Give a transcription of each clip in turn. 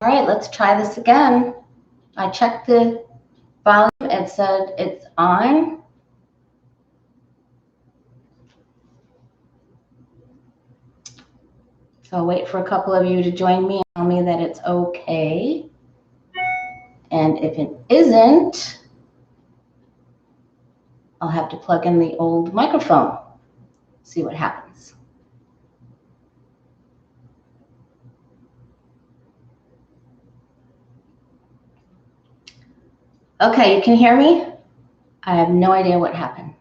All right, let's try this again. I checked the volume. It said it's on. So I'll wait for a couple of you to join me and tell me that it's okay. And if it isn't, I'll have to plug in the old microphone, see what happens. Okay, you can hear me? I have no idea what happened.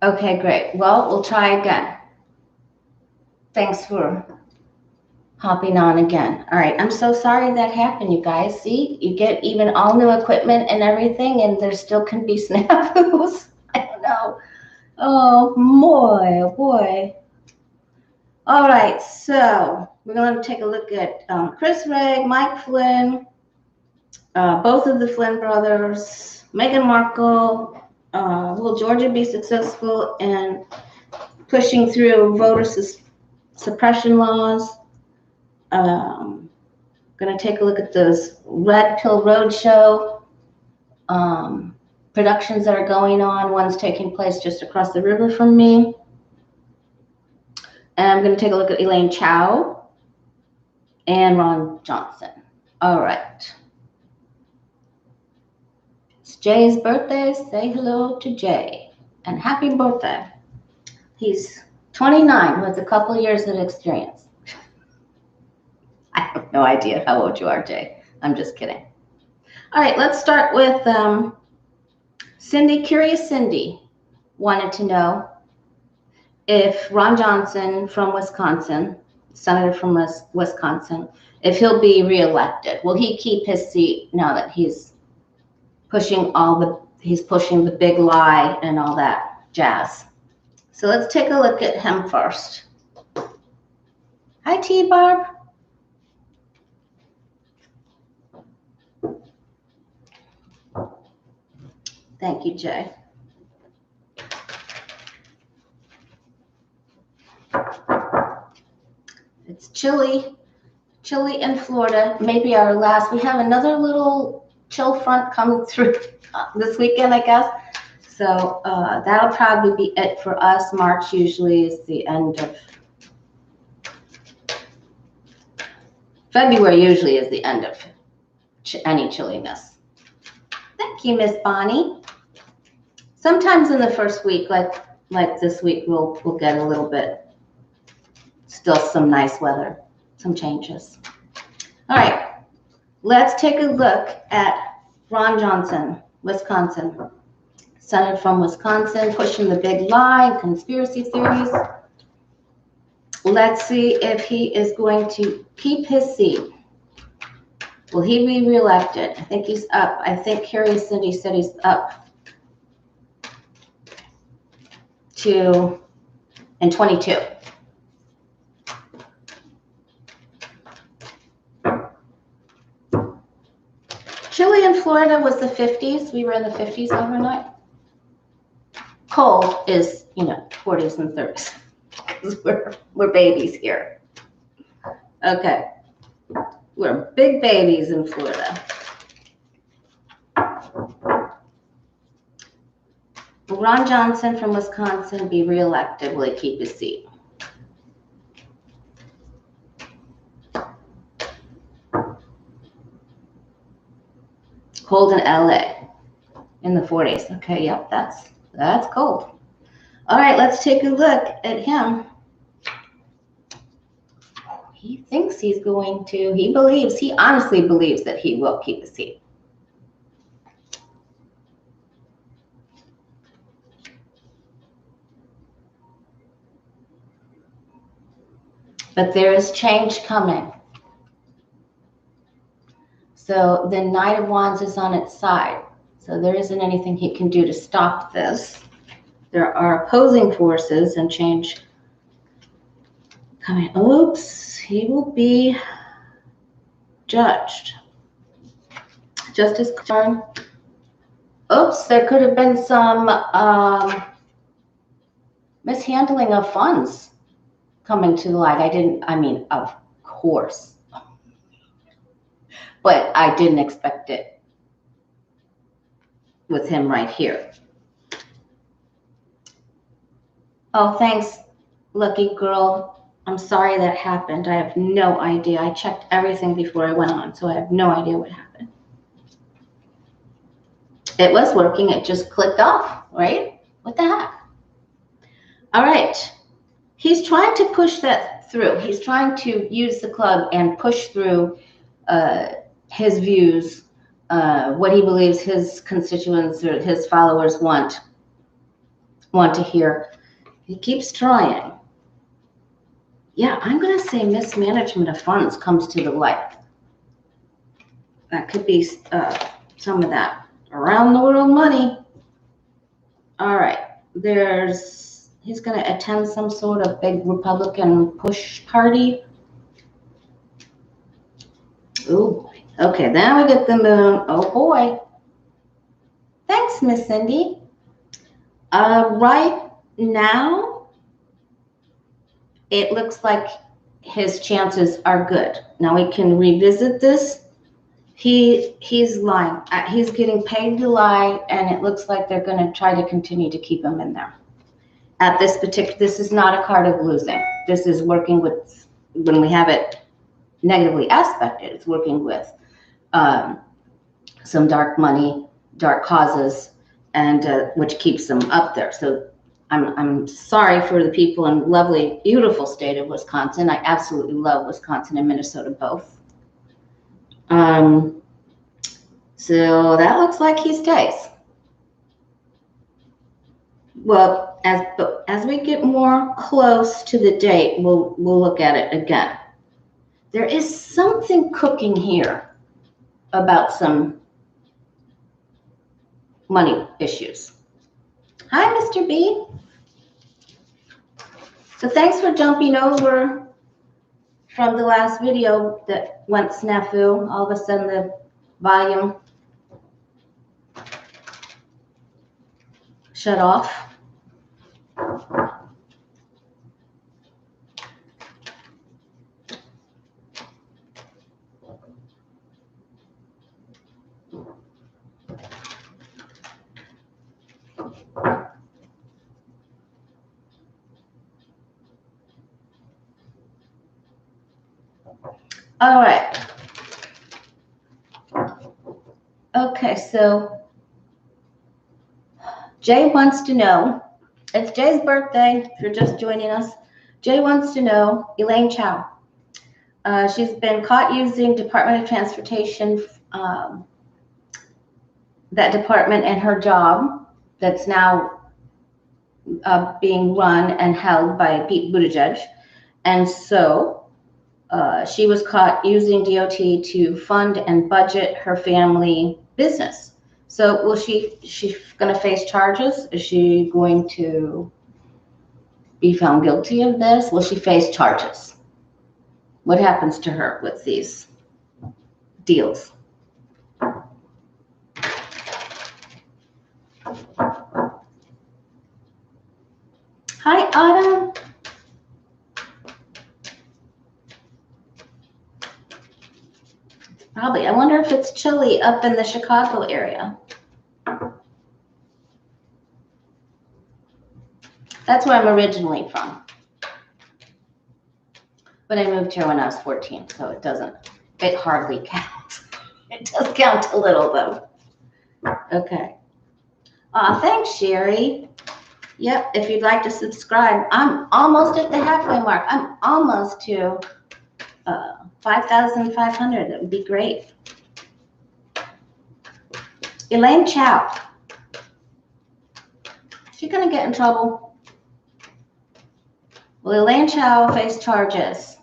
Okay, great. Well, we'll try again. Thanks for hopping on again. All right, I'm so sorry that happened, you guys. See, you get even all new equipment and everything, and there still can be snafus. I don't know. Oh, boy, boy. All right, so we're going to take a look at Chris Wray, Mike Flynn, both of the Flynn brothers, Meghan Markle. Will Georgia be successful in pushing through voter suppression laws? Going to take a look at those Red Pill Roadshow productions that are going on. One's taking place just across the river from me. And I'm going to take a look at Elaine Chao and Ron Johnson. All right. It's Jay's birthday. Say hello to Jay. And happy birthday. He's 29 with a couple years of experience. I have no idea how old you are, Jay. I'm just kidding. All right, let's start with Cindy. Curious Cindy wanted to know if Ron Johnson from Wisconsin, senator from Wisconsin, if he'll be reelected. Will he keep his seat now that he's pushing the big lie and all that jazz? So let's take a look at him first. Hi, T-Barb. Thank you, Jay. It's chilly in Florida. Maybe our last. We have another little chill front coming through this weekend, I guess. So that'll probably be it for us. March usually is the end of. February usually is the end of any chilliness. Thank you, Miss Bonnie. Sometimes in the first week, like this week, we'll get a little bit. Still some nice weather, some changes. All right, let's take a look at Ron Johnson, Wisconsin. Senator from Wisconsin, pushing the big lie, conspiracy theories. Let's see if he is going to keep his seat. Will he be reelected? I think he's up. I think Curious Cindy said he's up to in 22. Chilly in Florida was the 50s. We were in the 50s overnight. Cold is, 40s and 30s. We're babies here. Okay. We're big babies in Florida. Will Ron Johnson from Wisconsin be reelected? Will he keep his seat? Cold in LA in the 40s. Okay, yep, that's cold. All right, let's take a look at him. He thinks he's going to, he honestly believes that he will keep his seat. But there is change coming. So the Knight of Wands is on its side. So there isn't anything he can do to stop this. There are opposing forces and change coming. Oops, he will be judged. Justice Karn. Oops, there could have been some mishandling of funds coming to the light. I mean, of course, but I didn't expect it with him right here. Oh, thanks, lucky girl. I'm sorry that happened. I have no idea. I checked everything before I went on, so I have no idea what happened. It was working. It just clicked off, right? What the heck? All right. He's trying to push that through. He's trying to use the club and push through his views, what he believes his constituents or his followers want to hear. He keeps trying. Yeah, I'm going to say mismanagement of funds comes to the light. That could be some of that around the world money. All right, he's going to attend some sort of big Republican push party. Oh boy. Okay, then we get the moon. Oh boy. Thanks, Miss Cindy. Right now, it looks like his chances are good. Now we can revisit this. He's lying. He's getting paid to lie, and it looks like they're going to try to continue to keep him in there. At this is not a card of losing. This is working with, when we have it negatively aspected, it's working with some dark money, dark causes, and which keeps them up there. So I'm sorry for the people in lovely, beautiful state of Wisconsin. I absolutely love Wisconsin and Minnesota both. So that looks like he stays. Well, as we get more close to the date, we'll look at it again. There is something cooking here about some money issues. Hi, Mr. B. So thanks for jumping over from the last video that went snafu. All of a sudden the volume shut off. All right. Okay, so Jay wants to know, it's Jay's birthday, if you're just joining us. Jay wants to know, Elaine Chow. She's been caught using Department of Transportation, that department and her job that's now being run and held by Pete Buttigieg. And so she was caught using DOT to fund and budget her family business. So will she's going to face charges? Is she going to be found guilty of this? Will she face charges? What happens to her with these deals? Hi, Autumn. Probably. I wonder if it's chilly up in the Chicago area. That's where I'm originally from. But I moved here when I was 14, so it hardly counts. It does count a little though. Okay. Thanks, Sherry. Yep, if you'd like to subscribe, I'm almost at the halfway mark. I'm almost to 5,500. That would be great. Elaine Chow. Is she going to get in trouble? Will Elaine Chow face charges?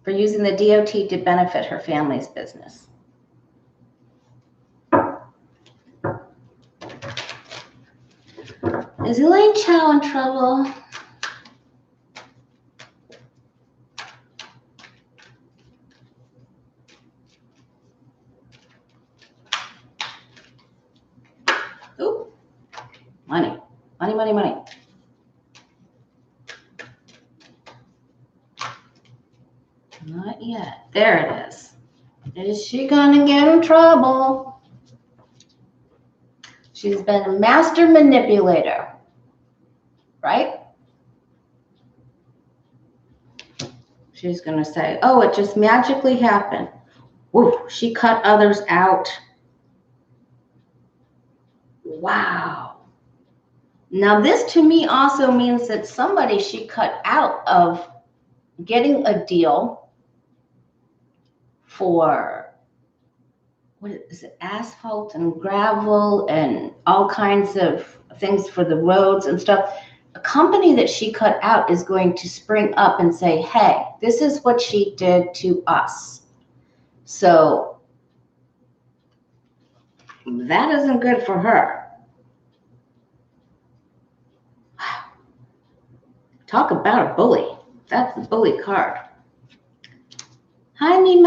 For using the DOT to benefit her family's business? Is Elaine Chow in trouble? Ooh. money, money. Not yet. There it is. Is she gonna get in trouble? She's been a master manipulator, right? She's gonna say, oh, it just magically happened. Woo, she cut others out. Wow. Now this to me also means that somebody she cut out of getting a deal for, what is it, asphalt and gravel and all kinds of things for the roads and stuff. A company that she cut out is going to spring up and say, hey, this is what she did to us. So that isn't good for her. Talk about a bully. That's the bully card. Hi, me,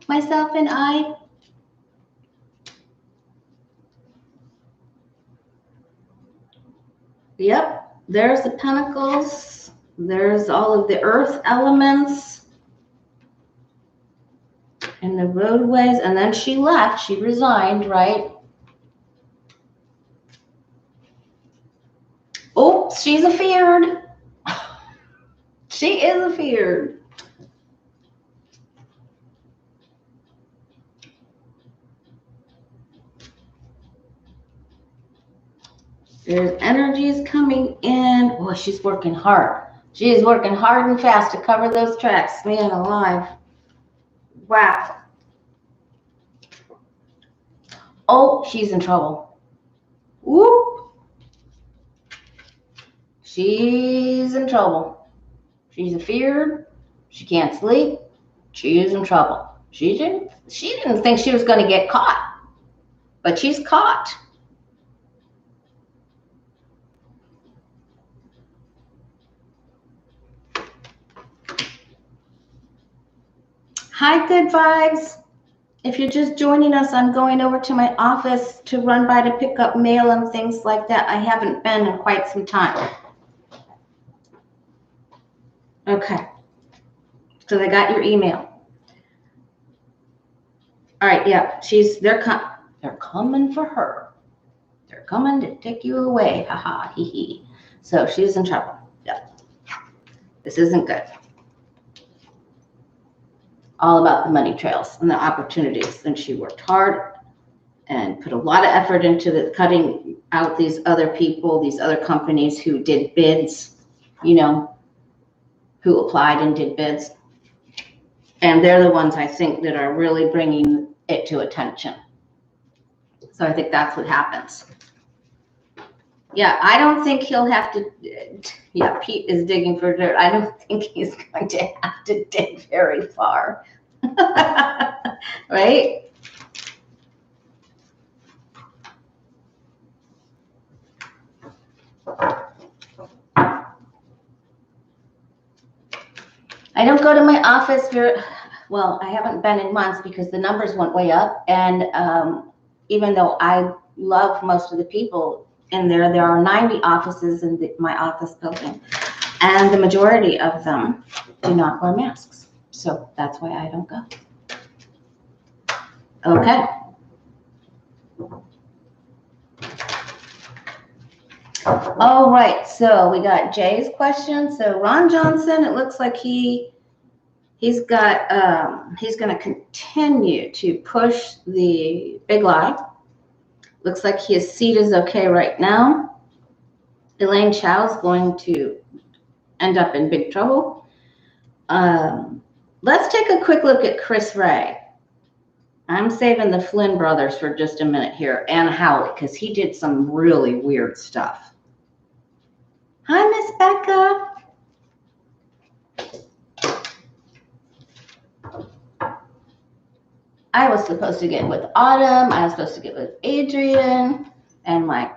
myself, and I. Yep, there's the pentacles. There's all of the earth elements and the roadways. And then she left. She resigned, right? Oh, she's afeared. She is afeared. There's energies coming in. Oh, she's working hard. She is working hard and fast to cover those tracks. Man alive. Wow. Oh, she's in trouble. Whoop. She's in trouble. She's afeared. She can't sleep. She is in trouble. She didn't think she was going to get caught, but she's caught. Hi, good vibes. If you're just joining us, I'm going over to my office to run by to pick up mail and things like that. I haven't been in quite some time. Okay. So they got your email. All right, yeah. They're coming for her. They're coming to take you away. Ha ha, hee hee. So she's in trouble. Yeah. This isn't good. All about the money trails and the opportunities. And she worked hard and put a lot of effort into cutting out these other people, these other companies who did bids, you know, who applied and did bids. And they're the ones I think that are really bringing it to attention. So I think that's what happens. Yeah, I don't think he'll have to, yeah, Pete is digging for dirt. I don't think he's going to have to dig very far. Right? I don't go to my office well, I haven't been in months because the numbers went way up. And even though I love most of the people in there, there are 90 offices in my office building. And the majority of them do not wear masks. So that's why I don't go. Okay. All right, so we got Jay's question. So Ron Johnson, it looks like he's going to continue to push the big lie. Looks like his seat is okay right now. Elaine Chao is going to end up in big trouble. Let's take a quick look at Chris Wray. I'm saving the Flynn Brothers for just a minute here, and Howley, because he did some really weird stuff. Hi, Miss Becca. I was supposed to get with Autumn. I was supposed to get with Adrian, and my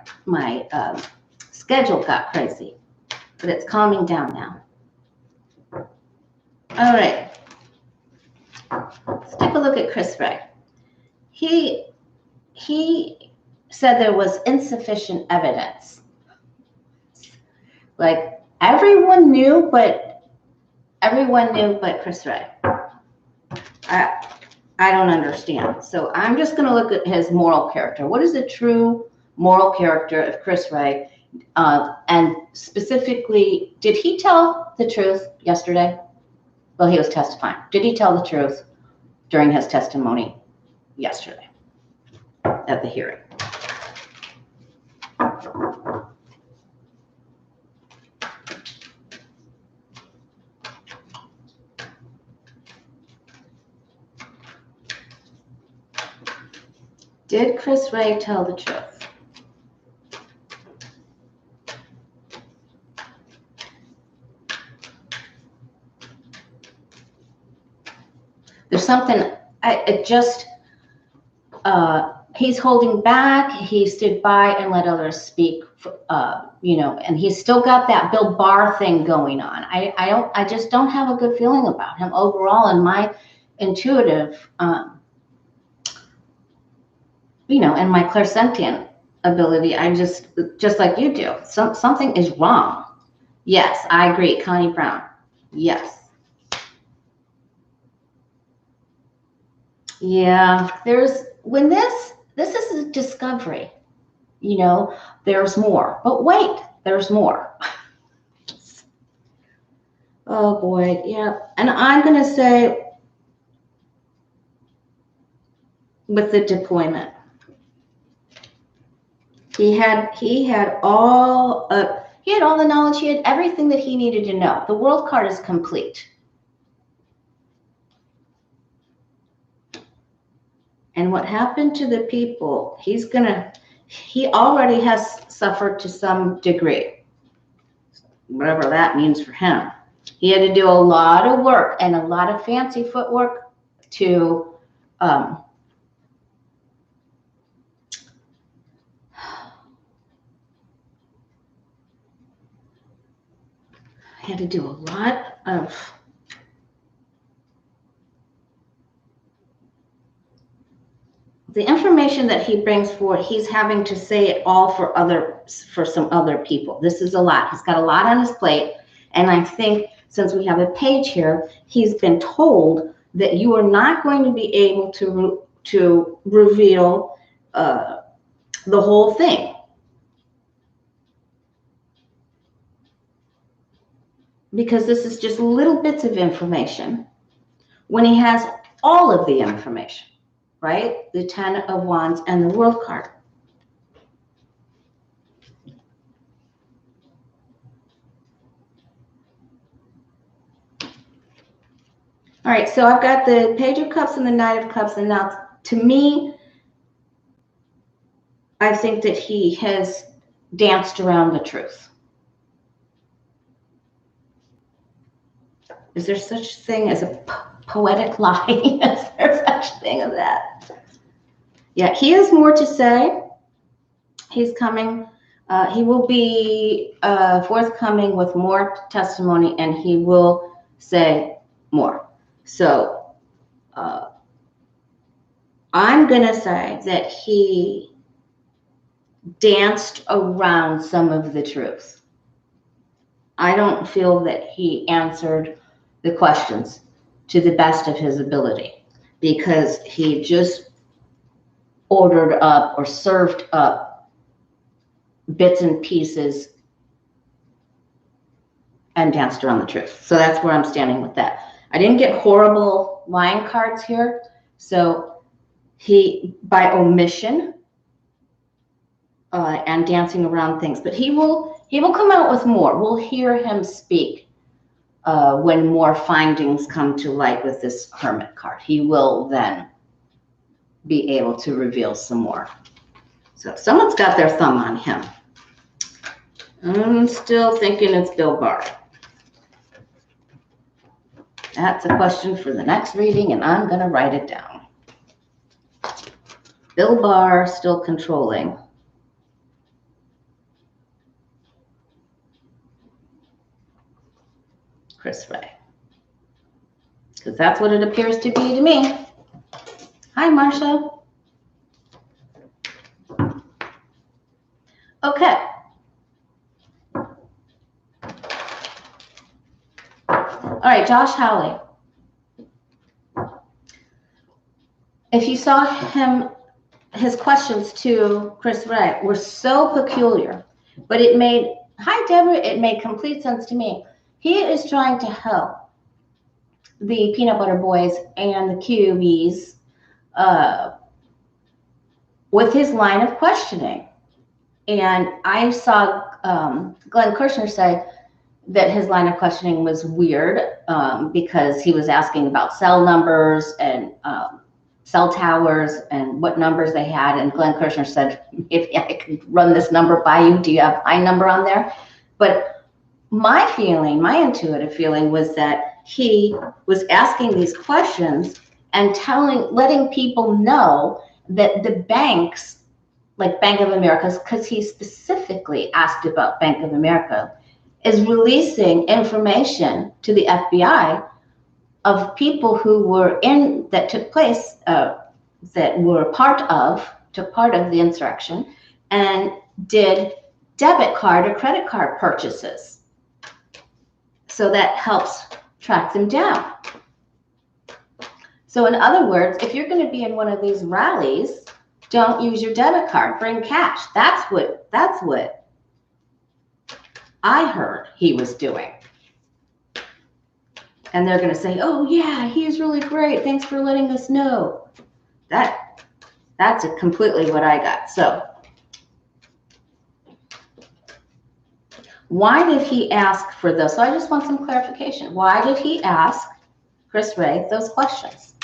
schedule got crazy, but it's calming down now. All right, let's take a look at Chris Wray. He said there was insufficient evidence. Like everyone knew, but Chris Wray. I don't understand. So I'm just going to look at his moral character. What is the true moral character of Chris Wray? And specifically, did he tell the truth yesterday? Well, he was testifying. Did he tell the truth during his testimony yesterday at the hearing? Did Chris Wray tell the truth? There's something, he's holding back. He stood by and let others speak, and he's still got that Bill Barr thing going on. I just don't have a good feeling about him overall, and my intuitive, and my clairsentient ability, I just like you do. Something is wrong. Yes, I agree. Connie Brown. Yes. Yeah, this is a discovery, there's more. But wait, there's more. Oh boy, yeah. And I'm going to say with the deployment, he had all the knowledge, he had everything that he needed to know. The world card is complete. And what happened to the people, he already has suffered to some degree, whatever that means for him. He had to do a lot of work and a lot of fancy footwork to had to do a lot of the information that he brings forward. He's having to say it all for some other people. This is a lot. He's got a lot on his plate. And I think since we have a page here, he's been told that you are not going to be able to reveal the whole thing. Because this is just little bits of information when he has all of the information, right? The 10 of Wands and the World card. All right, so I've got the Page of Cups and the Knight of Cups, and now to me, I think that he has danced around the truth. Is there such thing as a poetic lie? Is there such thing as that? Yeah, he has more to say. He's coming. He will be forthcoming with more testimony, and he will say more. So I'm going to say that he danced around some of the truth. I don't feel that he answered the questions to the best of his ability, because he just ordered up or served up bits and pieces and danced around the truth. So that's where I'm standing with that. I didn't get horrible lying cards here. So he, by omission and dancing around things, but he will come out with more. We'll hear him speak when more findings come to light with this Hermit card. He will then be able to reveal some more. So someone's got their thumb on him. I'm still thinking it's Bill Barr. That's a question for the next reading, and I'm going to write it down. Bill Barr still controlling. Chris Wray. Because that's what it appears to be to me. Hi, Marcia. Okay. right, Josh Hawley. If you saw him, his questions to Chris Wray were so peculiar, but it made, hi Deborah, it made complete sense to me. He is trying to help the Peanut Butter Boys and the QBs with his line of questioning. And I saw Glenn Kirshner say that his line of questioning was weird because he was asking about cell numbers and cell towers and what numbers they had. And Glenn Kirshner said, if I could run this number by you, do you have my number on there? But my feeling, my intuitive feeling was that he was asking these questions and letting people know that the banks, like Bank of America, because he specifically asked about Bank of America, is releasing information to the FBI of people who were that took place, that were took part of the insurrection and did debit card or credit card purchases. So that helps track them down. So in other words, if you're going to be in one of these rallies, don't use your debit card, bring cash. That's what I heard he was doing. And they're going to say, oh yeah, he's really great. Thanks for letting us know. That's completely what I got. So why did he ask for those? So I just want some clarification. Why did he ask Chris Wray those questions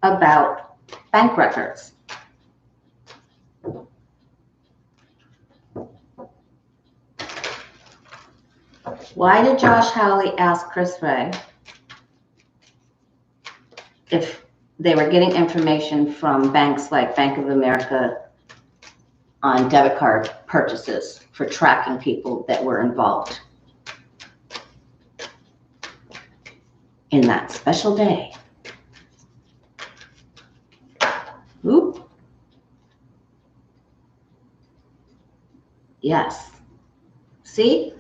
about bank records? Why did Josh Hawley ask Chris Wray if they were getting information from banks like Bank of America on debit card purchases for tracking people that were involved in that special day? Oop. Yes. See?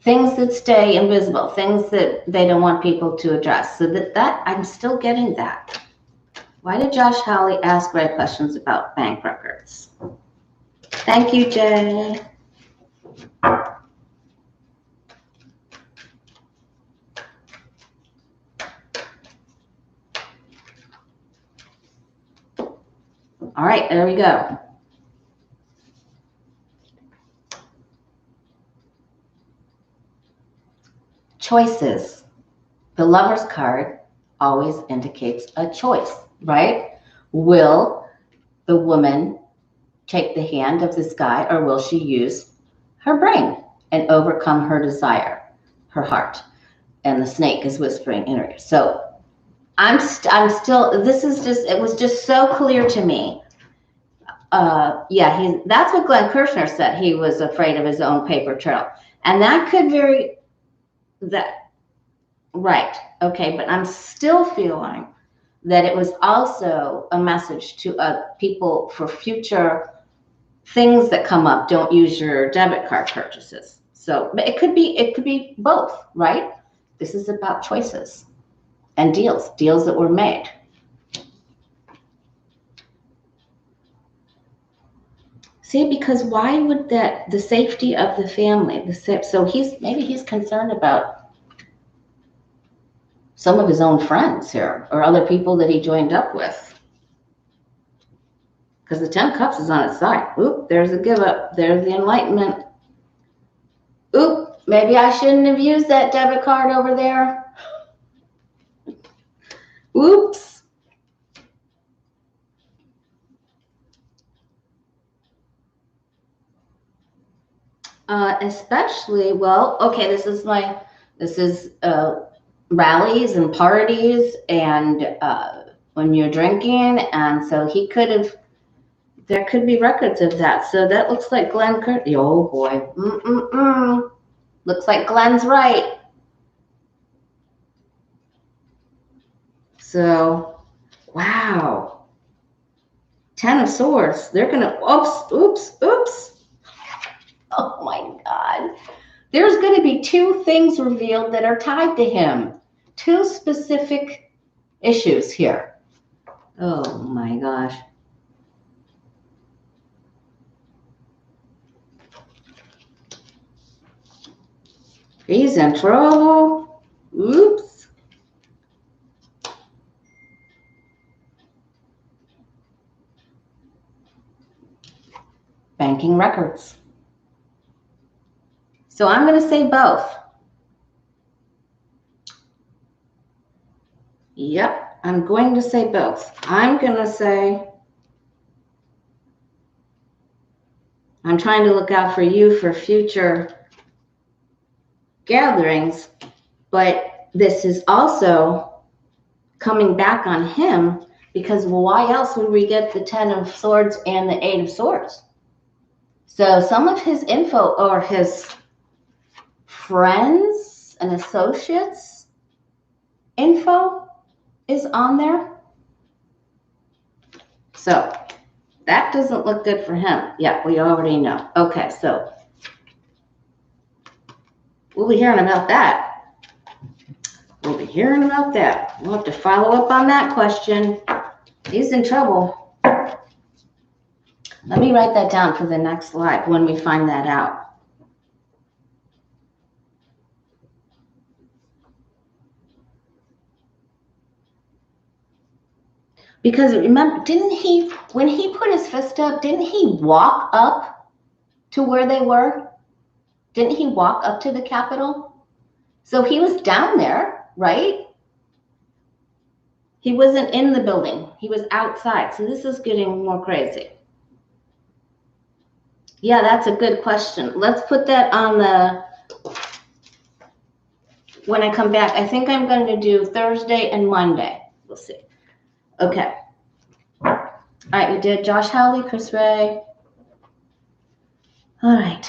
Things that stay invisible, things that they don't want people to address. So that I'm still getting that. Why did Josh Hawley ask Ray questions about bank records? Thank you, Jay. All right, there we go. Choices. The lover's card always indicates a choice, right? Will the woman take the hand of this guy, or will she use her brain and overcome her desire, her heart? And the snake is whispering in her ear. So I'm still, this is just, it was just so clear to me. Yeah, that's what Glenn Kirshner said. He was afraid of his own paper trail. And that could right. Okay. But I'm still feeling that it was also a message to people for future things that come up. Don't use your debit card purchases. So it could be both, right? This is about choices and deals that were made. See, because why would the safety of the family, so maybe he's concerned about some of his own friends here or other people that he joined up with. Because the 10 cups is on its side. Oop, there's a give up. There's the enlightenment. Oop, maybe I shouldn't have used that debit card over there. Oops. Especially, well, okay, this is rallies and parties and when you're drinking, and so there could be records of that. So that looks like Glenn oh boy. Looks like Glenn's right. So, wow. 10 of Swords. They're gonna, oops. Oh my God. There's going to be 2 things revealed that are tied to him. 2 specific issues here. Oh my gosh. He's in trouble. Oops. Banking records. So I'm going to say both. Yep, I'm going to say both. I'm going to say, I'm trying to look out for you for future gatherings, but this is also coming back on him because why else would we get the 10 of Swords and the 8 of Swords? So some of his info or his friends and associates info is on there. So that doesn't look good for him. Yeah, we already know. Okay, so we'll be hearing about that. We'll be hearing about that. We'll have to follow up on that question. He's in trouble. Let me write that down for the next live when we find that out. Because remember, didn't he, when he put his fist up, didn't he walk up to where they were? Didn't he walk up to the Capitol? So he was down there, right? He wasn't in the building. He was outside. So this is getting more crazy. Yeah, that's a good question. Let's put that on the, when I come back. I think I'm going to do Thursday and Monday. We'll see. Okay. All right, we did Josh Hawley, Chris Wray. All right.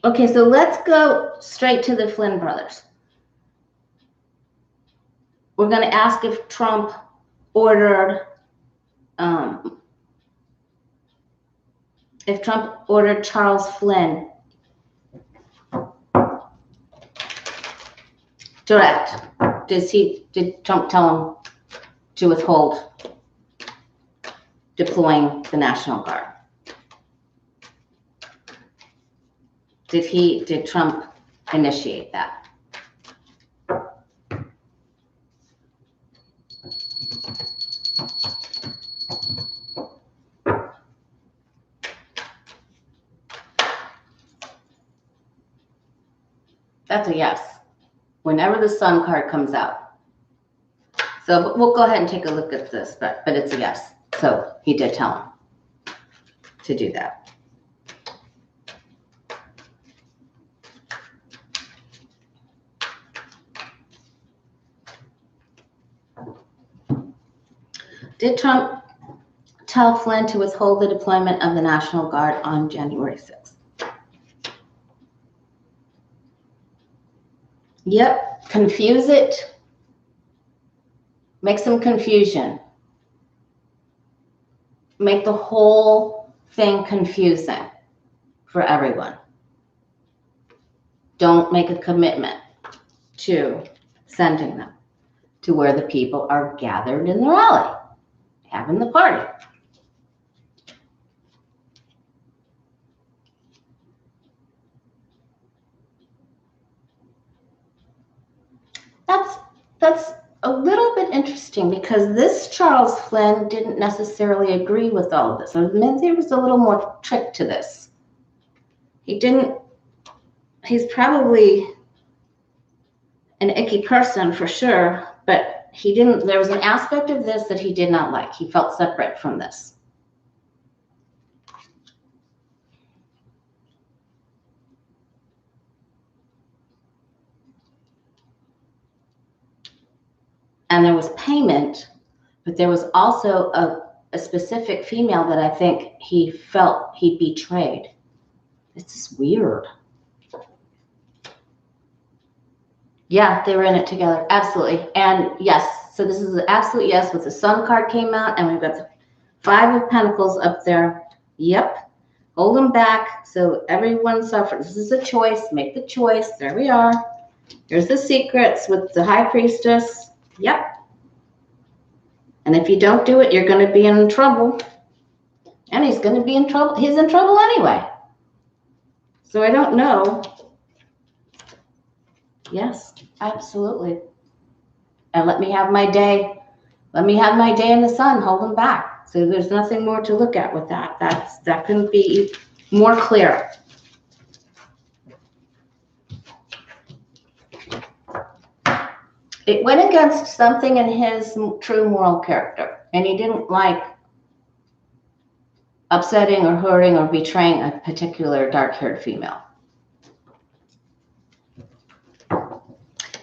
Okay, so let's go straight to the Flynn brothers. We're going to ask if Trump ordered Charles Flynn. Direct. Did Trump tell him to withhold deploying the National Guard? Did Trump initiate that? That's a yes. Whenever the Sun card comes out. So we'll go ahead and take a look at this, but it's a yes. So he did tell him to do that. Did Trump tell Flynn to withhold the deployment of the National Guard on January 6th? Yep, confuse it. Make some confusion. Make the whole thing confusing for everyone. Don't make a commitment to sending them to where the people are gathered in the rally, having the party. That's a little bit interesting because this Charles Flynn didn't necessarily agree with all of this. I mean, there was a little more trick to this. He's probably an icky person for sure, but there was an aspect of this that he did not like. He felt separate from this. And there was payment, but there was also a specific female that I think he felt he betrayed. It's just weird. Yeah, they were in it together. Absolutely. And yes, so this is an absolute yes with the Sun card came out, and we've got the 5 of Pentacles up there. Yep. Hold them back so everyone suffers. This is a choice. Make the choice. There we are. Here's the secrets with the high priestess. Yep. And if you don't do it, you're going to be in trouble. And he's going to be in trouble. He's in trouble anyway. So I don't know. Yes, absolutely. And let me have my day. Let me have my day in the sun. Hold them back. So there's nothing more to look at with that. That couldn't be more clear. It went against something in his true moral character, and he didn't like upsetting or hurting or betraying a particular dark-haired female.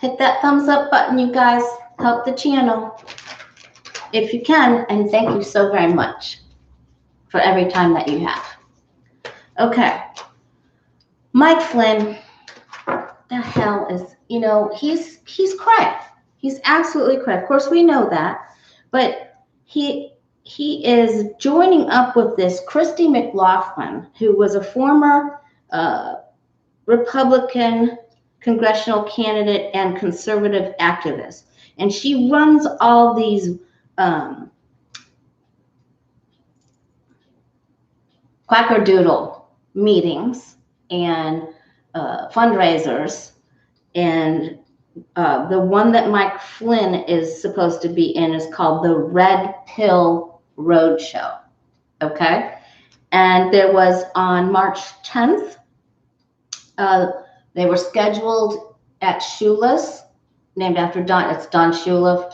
Hit that thumbs up button, you guys. Help the channel if you can, and thank you so very much for every time that you have. Okay, Mike Flynn, the hell is, he's cray. He's absolutely cray. Of course, we know that, but he is joining up with this Christy McLaughlin, who was a former Republican congressional candidate and conservative activist. And she runs all these Quackerdoodle meetings and fundraisers. And the one that Mike Flynn is supposed to be in is called the Red Pill Roadshow. Okay? And there was on March 10th, they were scheduled at Shula's, named after Don. It's Don Shula,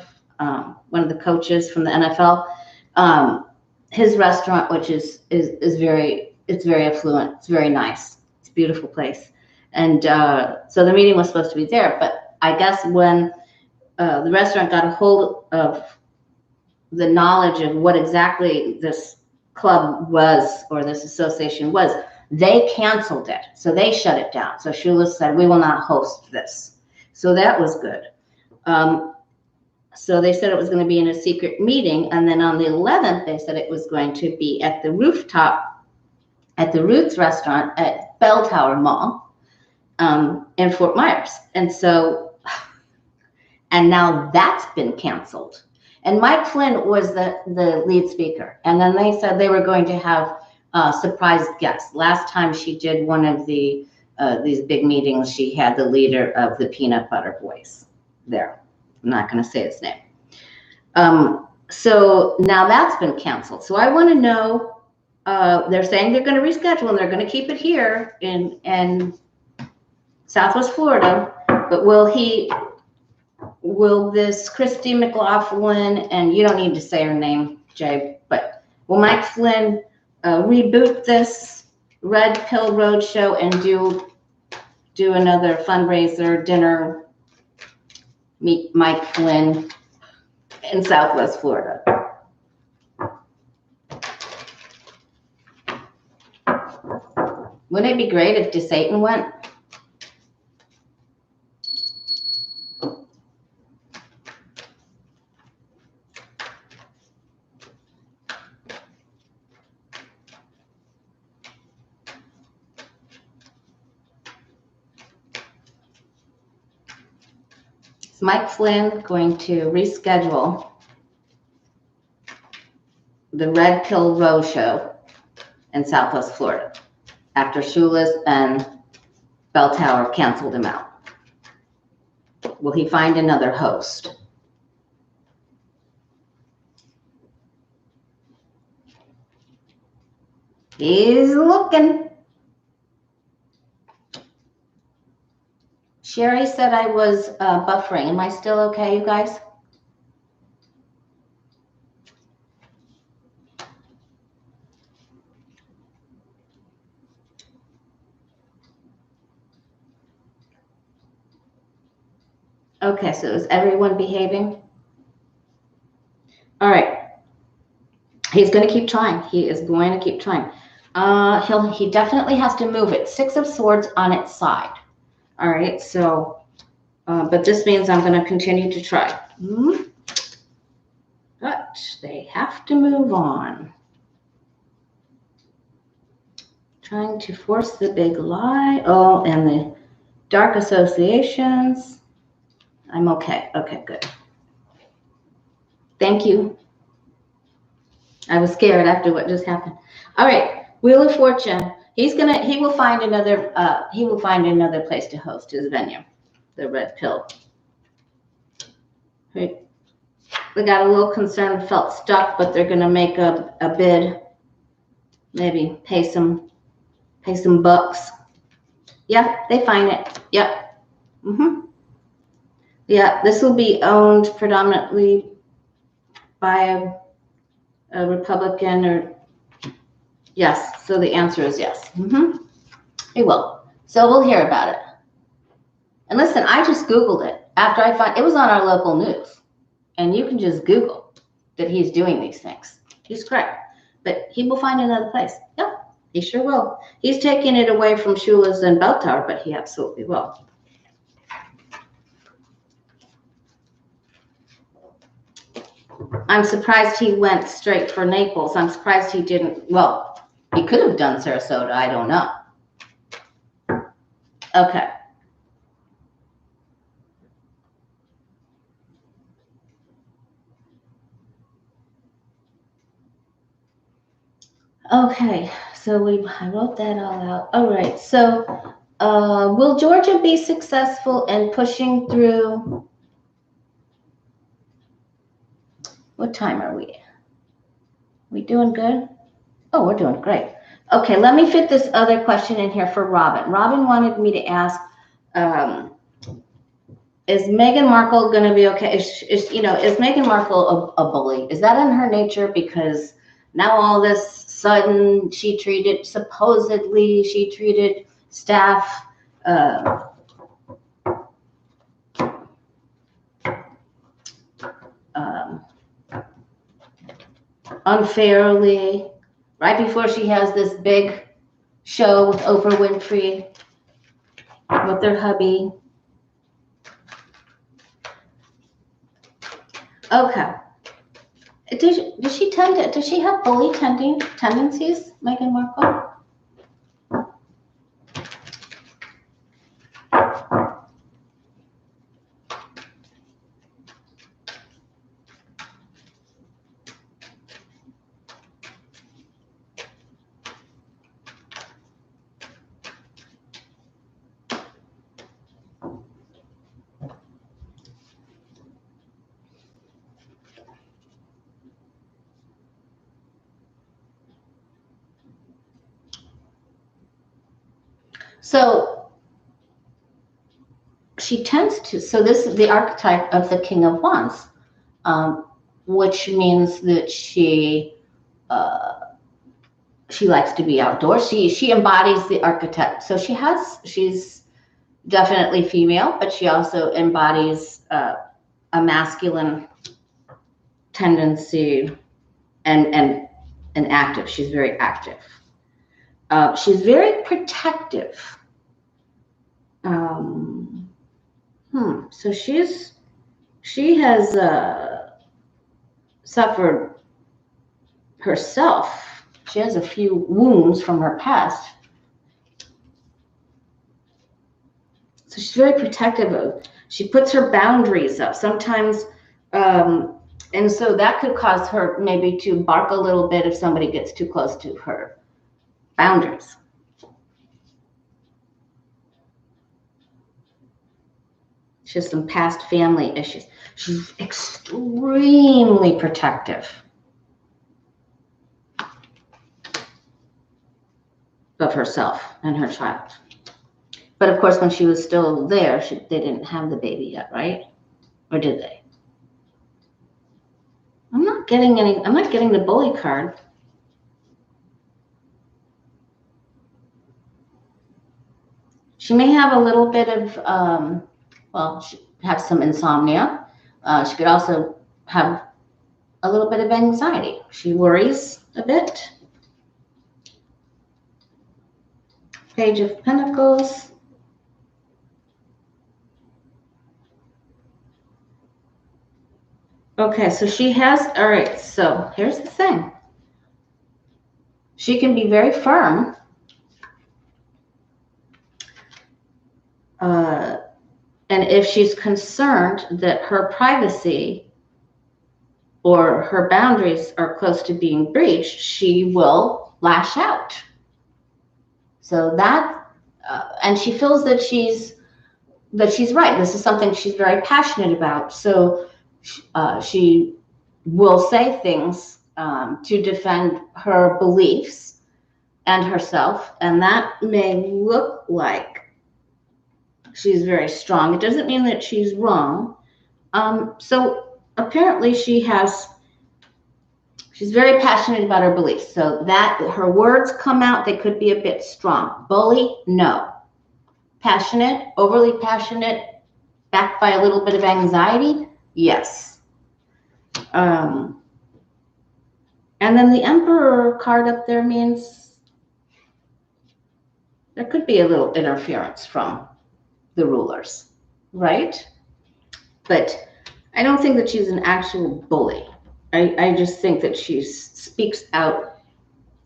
one of the coaches from the NFL. His restaurant, which is very affluent. It's very nice. It's a beautiful place. And so the meeting was supposed to be there, but I guess when the restaurant got a hold of the knowledge of what exactly this club was or this association was, they canceled it. So they shut it down. So Shula said, we will not host this. So that was good. So they said it was going to be in a secret meeting. And then on the 11th, they said it was going to be at the rooftop at the Roots restaurant at Bell Tower Mall in Fort Myers. And so, and now that's been canceled. And Mike Flynn was the lead speaker. And then they said they were going to have surprise guests. Last time she did one of these big meetings, she had the leader of the Peanut Butter Boys there. I'm not going to say his name. So now that's been canceled. So I want to know, they're saying they're going to reschedule and they're going to keep it here in Southwest Florida, but will this Christy McLaughlin, and you don't need to say her name, Jay, but will Mike Flynn reboot this Red Pill Roadshow and do another fundraiser dinner, meet Mike Flynn in Southwest Florida? Wouldn't it be great if DeSatan went? Is Mike Flynn going to reschedule the Red Pill Roadshow in Southwest Florida after Shula's and Bell Tower canceled him out? Will he find another host? He's looking. Sherry said I was buffering. Am I still okay, you guys? Okay, so is everyone behaving? All right. He's going to keep trying. He is going to keep trying. He definitely has to move it. 6 of Swords on its side. All right, so, but this means I'm going to continue to try. But they have to move on. Trying to force the big lie. Oh, and the dark associations. I'm okay. Okay, good. Thank you. I was scared after what just happened. All right, Wheel of Fortune. He will find another place to host his venue, the Red Pill. Right. They got a little concerned, felt stuck, but they're gonna make a bid. Maybe pay some bucks. Yeah, they find it. Yep. Yeah, this will be owned predominantly by a Republican or yes. So the answer is yes. It will. So we'll hear about it. And listen, I just Googled it after I found it was on our local news. And you can just Google that he's doing these things. He's correct. But he will find another place. Yep, he sure will. He's taking it away from Shula's and Bell Tower, but he absolutely will. I'm surprised he went straight for Naples. I'm surprised he didn't. Well, he could have done Sarasota. I don't know. Okay. Okay, so I wrote that all out. All right, so will Georgia be successful in pushing through? What time are we? We doing good? Oh, we're doing great. Okay, let me fit this other question in here for Robin. Robin wanted me to ask, is Meghan Markle going to be okay? Is Meghan Markle a bully? Is that in her nature? Because now all this sudden supposedly she treated staff unfairly right before she has this big show with Oprah Winfrey with their hubby. Okay. Does she have bully tendencies, Meghan Markle? So she tends to, so this is the archetype of the King of Wands, which means that she likes to be outdoors. She embodies the archetype. So she's definitely female, but she also embodies a masculine tendency and active. She's very active. She's very protective. So she has suffered herself. She has a few wounds from her past. So she's very protective. She puts her boundaries up sometimes, and so that could cause her maybe to bark a little bit if somebody gets too close to her boundaries. She has some past family issues. She's extremely protective of herself and her child. But of course, when she was still there, they didn't have the baby yet, right? Or did they? I'm not getting the bully card. She may have a little bit of, she have some insomnia. She could also have a little bit of anxiety. She worries a bit. Page of Pentacles. Okay, so she has, all right, so here's the thing. She can be very firm And if she's concerned that her privacy or her boundaries are close to being breached, she will lash out. So that, and she feels that she's right. This is something she's very passionate about. So she will say things to defend her beliefs and herself, and that may look like she's very strong. It doesn't mean that she's wrong. So apparently she's very passionate about her beliefs. So that her words come out, they could be a bit strong. Bully, no. Passionate, overly passionate, backed by a little bit of anxiety, yes. And then the Emperor card up there means there could be a little interference from the rulers, right? But I don't think that she's an actual bully. I just think that she speaks out,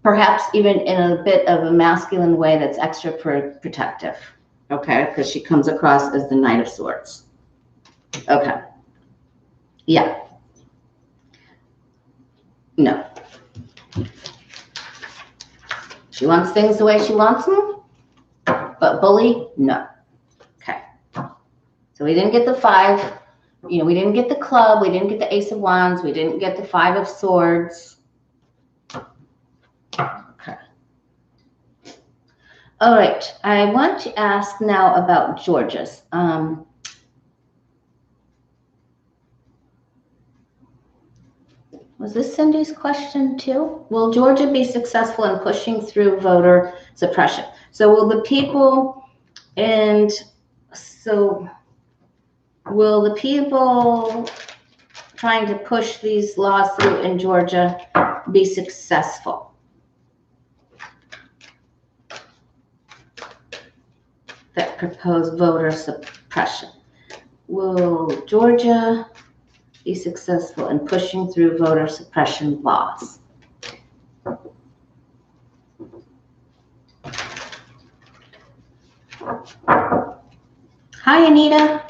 perhaps even in a bit of a masculine way that's extra protective, okay? Because she comes across as the Knight of Swords. Okay. Yeah. No. She wants things the way she wants them, but bully, no. Okay. So we didn't get the 5. We didn't get the club. We didn't get the Ace of Wands. We didn't get the 5 of Swords. Okay. All right. I want to ask now about Georgia's. Was this Cindy's question too? Will Georgia be successful in pushing through voter suppression? So will the people trying to push these laws through in Georgia be successful? That proposed voter suppression. Will Georgia be successful in pushing through voter suppression laws? Hi, Anita.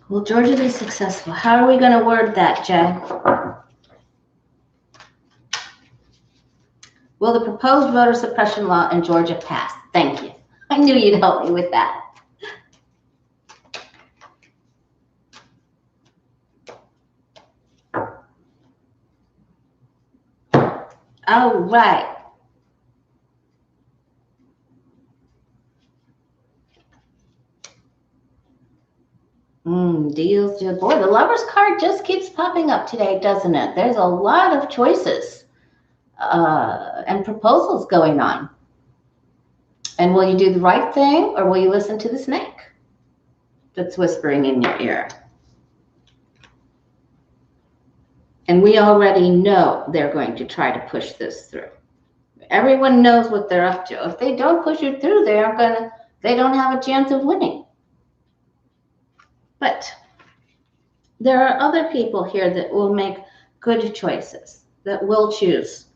Will Georgia be successful? How are we going to word that, Jay? Will the proposed voter suppression law in Georgia pass? Thank you. I knew you'd help me with that. All right. Deals. Boy, the Lover's card just keeps popping up today, doesn't it? There's a lot of choices and proposals going on. And will you do the right thing, or will you listen to the snake that's whispering in your ear? And we already know they're going to try to push this through. Everyone knows what they're up to. If they don't push it through, they don't have a chance of winning. But there are other people here that will make good choices, that will choose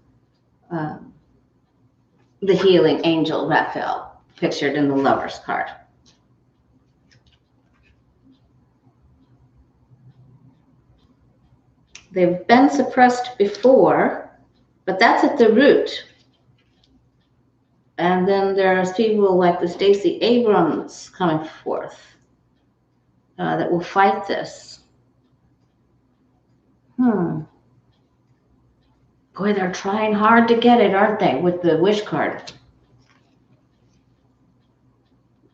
the healing angel Raphael, pictured in the Lover's card. They've been suppressed before, but that's at the root. And then there's people like the Stacey Abrams coming forth that will fight this. Boy, they're trying hard to get it, aren't they, with the wish card?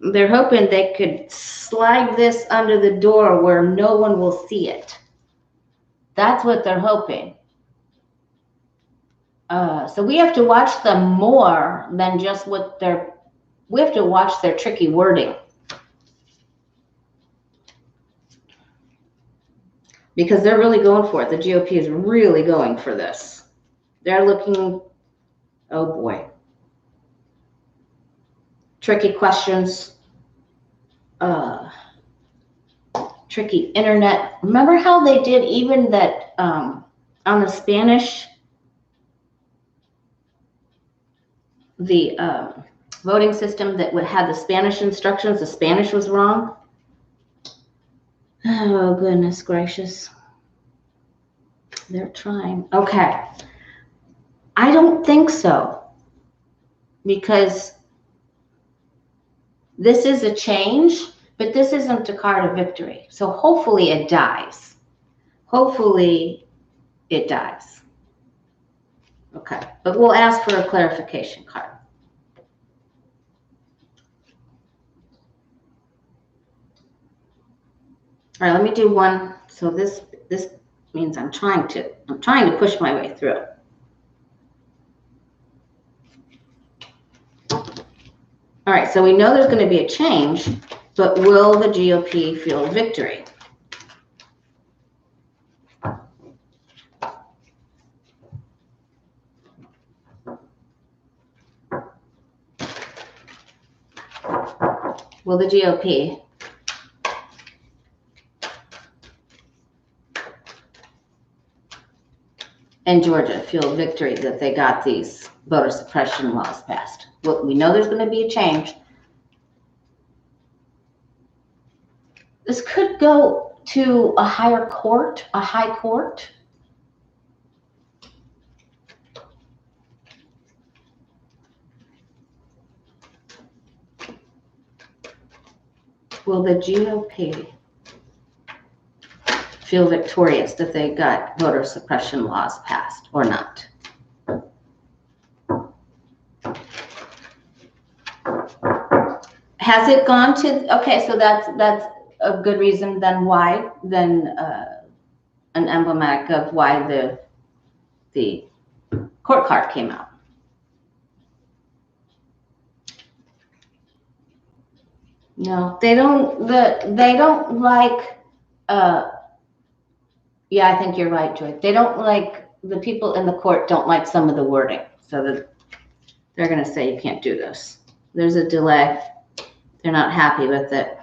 They're hoping they could slide this under the door where no one will see it. That's what they're hoping. So we have to watch them more than just we have to watch their tricky wording. Because they're really going for it. The GOP is really going for this. They're looking, oh boy. Tricky questions. tricky internet. Remember how they did even that on the Spanish, the voting system that would have the Spanish instructions, the Spanish was wrong? Oh, goodness gracious. They're trying. Okay. I don't think so, because this is a change, but this isn't a card of victory. So hopefully it dies. Hopefully it dies. Okay, but we'll ask for a clarification card. All right, let me do one. So this means I'm trying to push my way through. All right, so we know there's going to be a change, but will the GOP feel victory? Will the GOP in Georgia feel victory that they got these voter suppression laws passed? Well, we know there's going to be a change. This could go to a higher court, a high court. Will the GOP feel victorious that they got voter suppression laws passed or not? Has it gone to, okay, so that's a good reason then why, then an emblematic of why the court card came out. No, they don't like, yeah, I think you're right, Joy. They don't like, the people in the court don't like some of the wording, so that they're going to say you can't do this. There's a delay. They're not happy with it.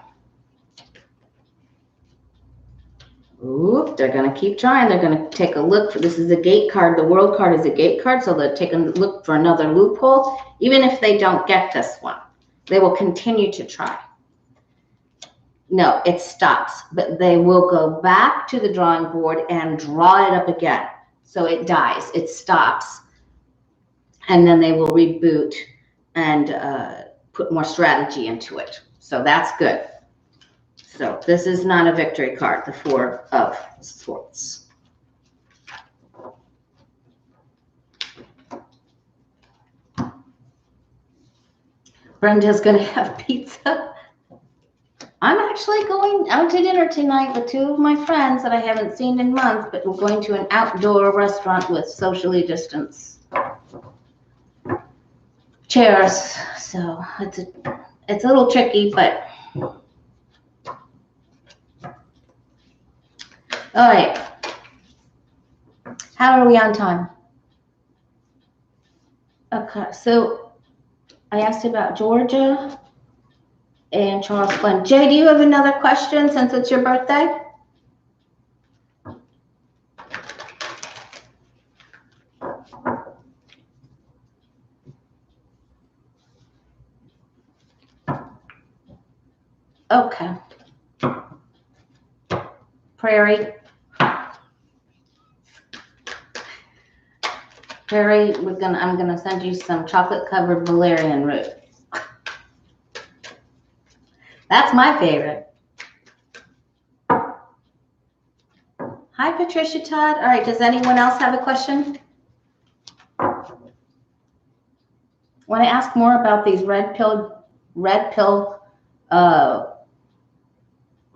Oop, they're going to keep trying. They're going to take a look for, this is a gate card. The world card is a gate card, so they'll take a look for another loophole. Even if they don't get this one, they will continue to try. No, it stops, but they will go back to the drawing board and draw it up again. So it dies, it stops, and then they will reboot and put more strategy into it. So that's good. So this is not a victory card, the Four of Swords. Brenda's going to have pizza. I'm actually going out to dinner tonight with two of my friends that I haven't seen in months, but we're going to an outdoor restaurant with socially distanced chairs. So it's a little tricky, but all right. How are we on time? Okay, so I asked about Georgia and Charles Flynn. Jay, do you have another question since it's your birthday? Okay. Prairie, I'm gonna send you some chocolate covered valerian root. That's my favorite. Hi, Patricia Todd. All right, does anyone else have a question? Want to ask more about these red pill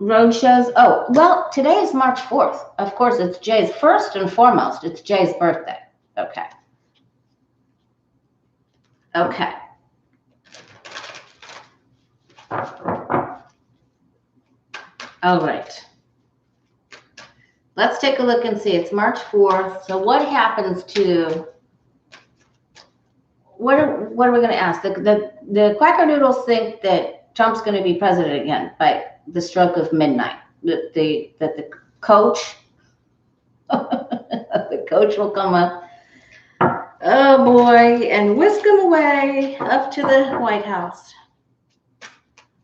road shows? Oh, well, today is March 4th. Of course, it's Jay's, first and foremost, it's Jay's birthday. Okay. Okay. All right. Let's take a look and see. It's March 4th. So what happens to, what are we going to ask? The Quackerdoodles think that Trump's going to be president again by the stroke of midnight. that the coach, the coach will come up. Oh boy, and whisk them away up to the White House.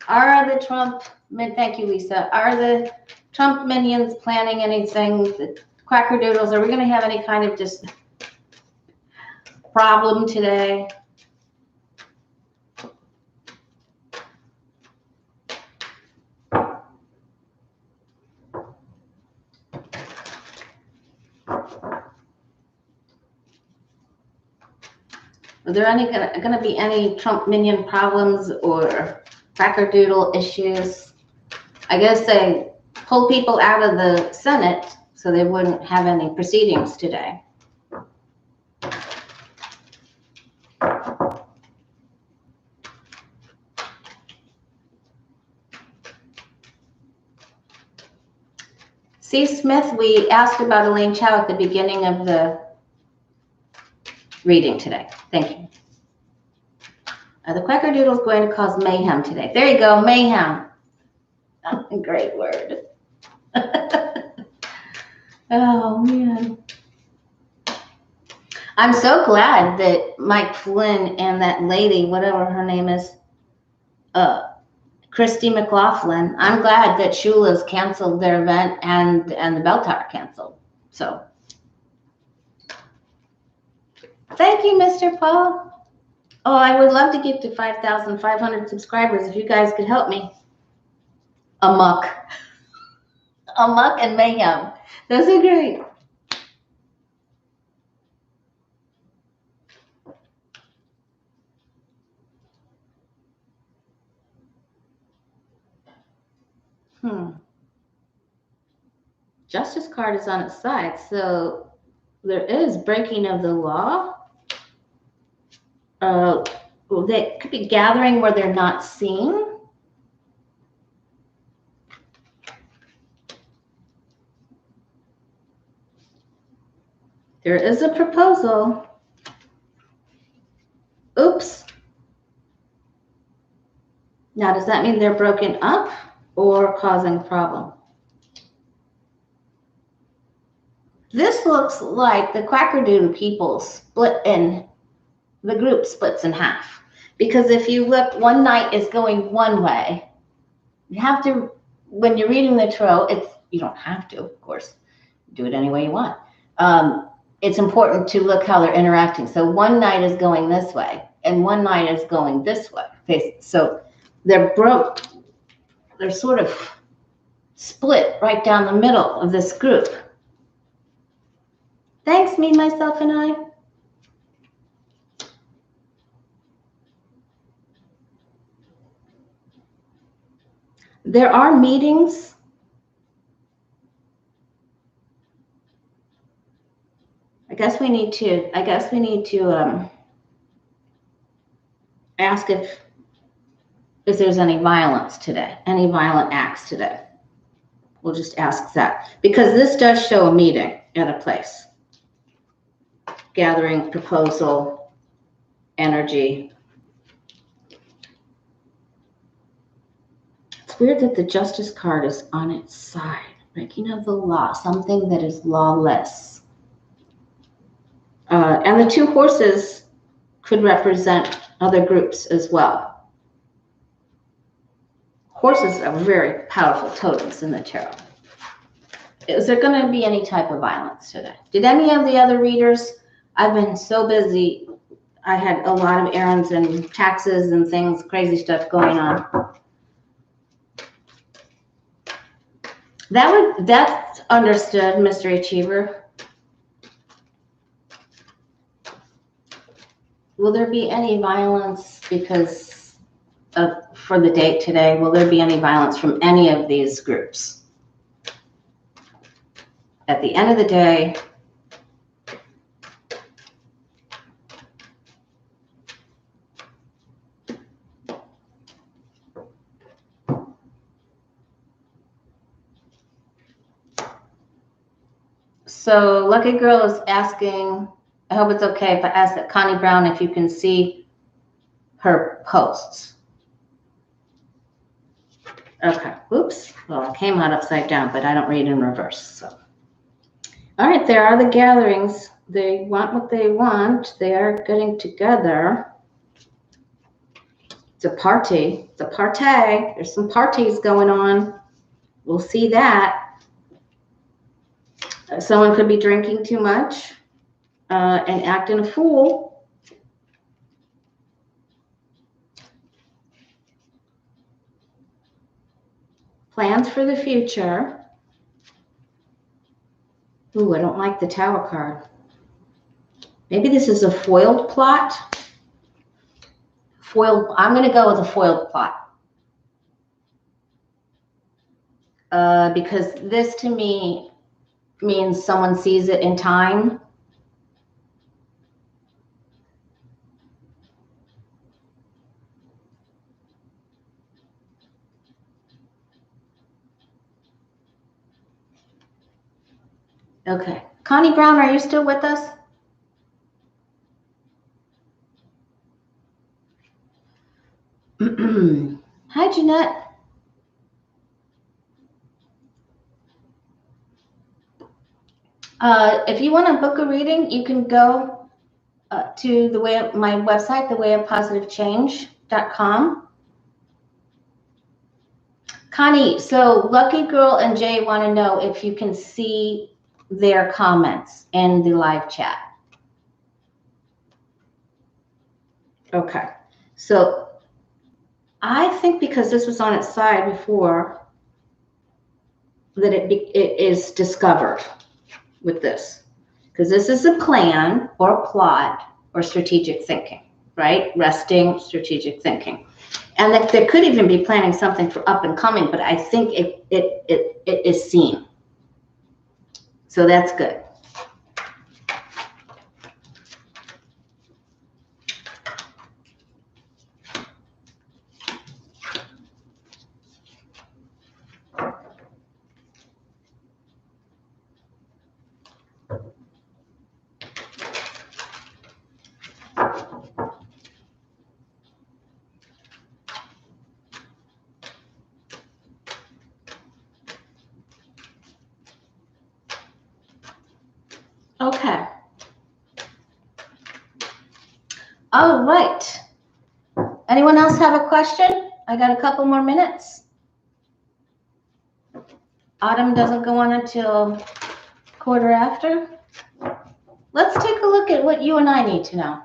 Are the Trump, thank you, Lisa, are the Trump minions planning anything? The Quackerdoodles, are we going to have any kind of just problem today? Are there going to be any Trump minion problems or Quackerdoodle issues? I guess they pulled people out of the Senate so they wouldn't have any proceedings today. C. Smith, we asked about Elaine Chow at the beginning of the reading today. Thank you. Are the Quackerdoodles going to cause mayhem today? There you go, mayhem. Great word. Oh, man. I'm so glad that Mike Flynn and that lady, whatever her name is, Christy McLaughlin, I'm glad that Shula's canceled their event and the bell tower canceled. So thank you, Mr. Paul. Oh, I would love to get to 5,500 subscribers if you guys could help me. Amok. Amok and mayhem. Those are great. Justice card is on its side, so there is breaking of the law. They could be gathering where they're not seen. There is a proposal. Oops. Now, does that mean they're broken up or causing a problem? This looks like the Quackerdoodle people split in, the group splits in half. Because if you look, one night is going one way. You have to, when you're reading the tarot, you don't have to, of course, do it any way you want. It's important to look how they're interacting. So one night is going this way, and one night is going this way. Okay, so they're sort of split right down the middle of this group. Thanks, me, myself, and I. There are meetings. I guess we need to ask if there's any violence today, any violent acts today. We'll just ask that, because this does show a meeting at a place. Gathering, proposal, energy. It's weird that the Justice card is on its side. Breaking of the law, something that is lawless. And the two horses could represent other groups as well. Horses are very powerful totems in the tarot. Is there going to be any type of violence today? Did any of the other readers? I've been so busy. I had a lot of errands and taxes and things, crazy stuff going on. That's understood, Mystery Achiever. Will there be any violence for the date today? Will there be any violence from any of these groups? At the end of the day, so Lucky Girl is asking, I hope it's okay if I ask that Connie Brown if you can see her posts. Okay, oops. Well, it came out upside down, but I don't read in reverse. So, all right, there are the gatherings. They want what they want. They are getting together. It's a party. It's a party. There's some parties going on. We'll see that. Someone could be drinking too much and acting a fool. Plans for the future. Ooh, I don't like the Tower card. Maybe this is a foiled plot. Foiled. I'm going to go with a foiled plot. Because this to me means someone sees it in time. Okay. Connie Brown, are you still with us? Hi, Jeanette. If you want to book a reading, you can go to my website, thewayofpositivechange.com. Connie, so Lucky Girl and Jay want to know if you can see their comments in the live chat. Okay, so I think because this was on its side before, that it is discovered with this, because this is a plan or a plot or strategic thinking, right? Resting, strategic thinking. And that there could even be planning something for up and coming, but I think it is seen. So that's good. Okay. All right. Anyone else have a question? I got a couple more minutes. Autumn doesn't go on until quarter after. Let's take a look at what you and I need to know.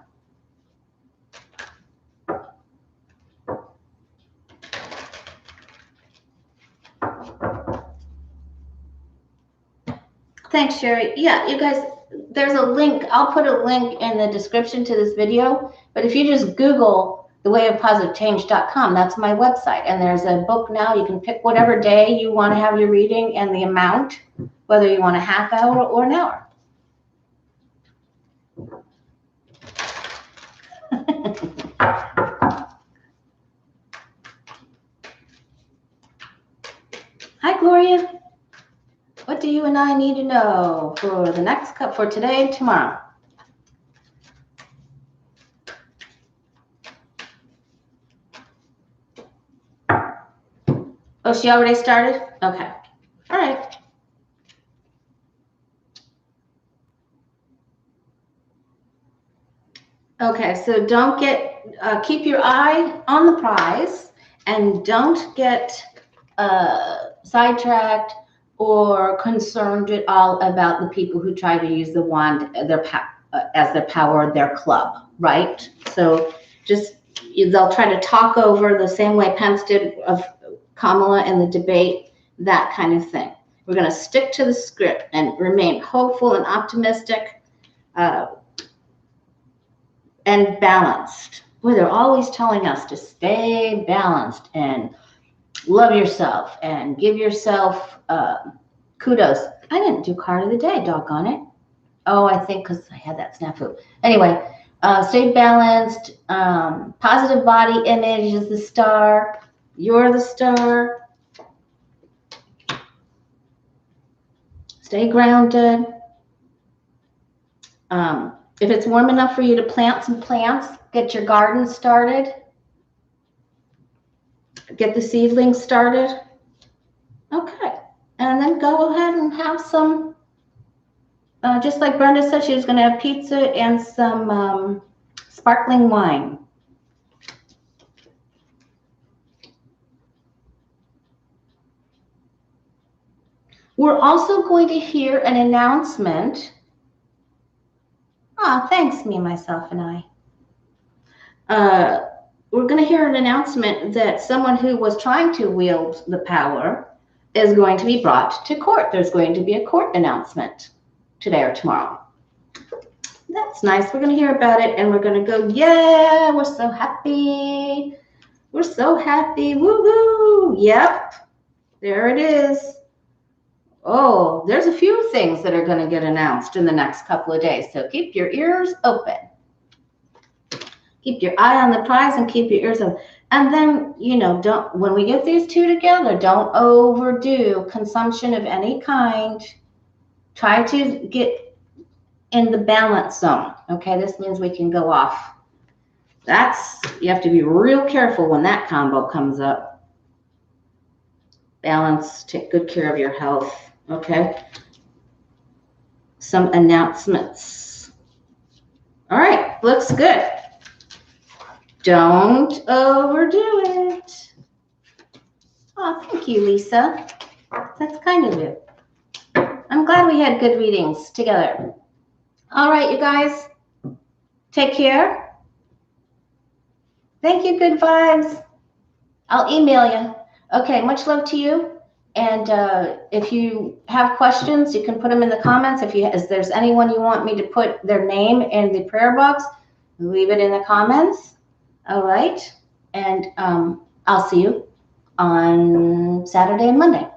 Thanks, Sherry. Yeah, you guys, there's a link. I'll put a link in the description to this video. But if you just Google thewayofpositivechange.com, that's my website. And there's a book now. You can pick whatever day you want to have your reading and the amount, whether you want a half hour or an hour. Hi, Gloria. What do you and I need to know for the next cup for today and tomorrow? Oh, she already started? Okay. All right. Okay, so don't get, keep your eye on the prize and don't get sidetracked or concerned at all about the people who try to use the wand as their power, their club, right? So just, they'll try to talk over the same way Pence did of Kamala in the debate, that kind of thing. We're going to stick to the script and remain hopeful and optimistic and balanced. Boy, they're always telling us to stay balanced and love yourself and give yourself kudos. I didn't do card of the day, doggone it. Oh, I think because I had that snafu. Anyway, stay balanced. Positive body image is the star. You're the star. Stay grounded. If it's warm enough for you to plant some plants, get your garden started. Get the seedlings started. Okay. And then go ahead and have some, just like Brenda said, she was going to have pizza and some sparkling wine. We're also going to hear an announcement. Ah, thanks, me, myself, and I. We're going to hear an announcement that someone who was trying to wield the power is going to be brought to court. There's going to be a court announcement today or tomorrow. That's nice. We're going to hear about it, and we're going to go, yeah, we're so happy. We're so happy. Woohoo. Yep. There it is. Oh, there's a few things that are going to get announced in the next couple of days. So keep your ears open. Keep your eye on the prize and keep your ears open. And then, you know, when we get these two together, don't overdo consumption of any kind. Try to get in the balance zone. Okay, this means we can go off. You have to be real careful when that combo comes up. Balance, take good care of your health. Okay. Some announcements. All right, looks good. Don't overdo it. Oh, thank you, Lisa. That's kind of you. I'm glad we had good readings together. All right, you guys. Take care. Thank you, good vibes. I'll email you. Okay, much love to you. And if you have questions, you can put them in the comments. If there's anyone you want me to put their name in the prayer box, leave it in the comments. All right. And I'll see you on Saturday and Monday.